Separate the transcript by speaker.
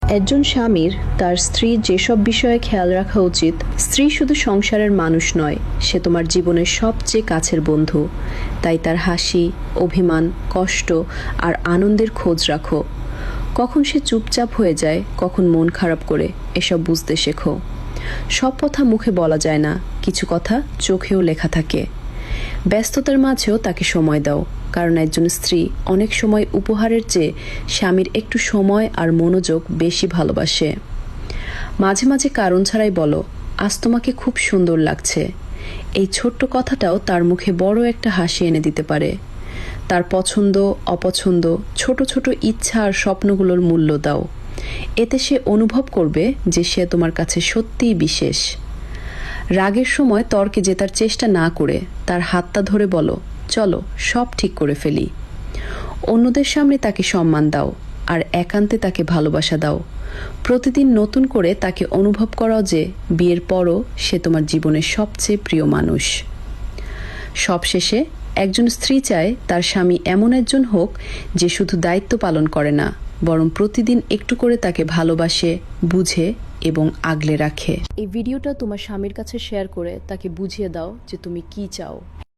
Speaker 1: একজন স্বামীর তার স্ত্রীর যেসব বিষয়ে খেয়াল রাখা উচিত। স্ত্রী শুধু সংসারের মানুষ নয়, সে তোমার জীবনের সবচেয়ে কাছের বন্ধু। তাই তার হাসি, অভিমান, কষ্ট আর আনন্দের খোঁজ রাখো। কখন সে চুপচাপ হয়ে যায়, কখন মন খারাপ করে, এসব বুঝতে শেখো। সব কথা মুখে বলা যায় না, কিছু কথা চোখেও লেখা থাকে। ব্যস্ততার মাঝেও তাকে সময় দাও, কারণ একজন স্ত্রী অনেক সময় উপহারের চেয়ে স্বামীর একটু সময় আর মনোযোগ বেশি ভালোবাসে। মাঝে মাঝে কারণ ছাড়াই বলো, আজ তোমাকে খুব সুন্দর লাগছে। এই ছোট্ট কথাটাও তার মুখে বড় একটা হাসি এনে দিতে পারে। তার পছন্দ, অপছন্দ, ছোট ছোট ইচ্ছা আর স্বপ্নগুলোর মূল্য দাও। এতে সে অনুভব করবে যে সে তোমার কাছে সত্যিই বিশেষ। রাগের সময় তর্কে জেতার চেষ্টা না করে তার হাতটা ধরে বলো, চলো সব ঠিক করে ফেলি। অন্যদের সামনে তাকে সম্মান দাও, আর একান্তে তাকে ভালোবাসা দাও। প্রতিদিন নতুন করে তাকে অনুভব করাও যে বিয়ের পরও সে তোমার জীবনের সবচেয়ে প্রিয় মানুষ। সবশেষে একজন স্ত্রী চায় তার স্বামী এমন একজন হোক যে শুধু দায়িত্ব পালন করে না, বরং প্রতিদিন একটু করে তাকে ভালোবাসে, বুঝে এবং আগলে রাখে। এই ভিডিওটা তোমার স্বামীর কাছে শেয়ার করে তাকে বুঝিয়ে দাও যে তুমি কি চাও।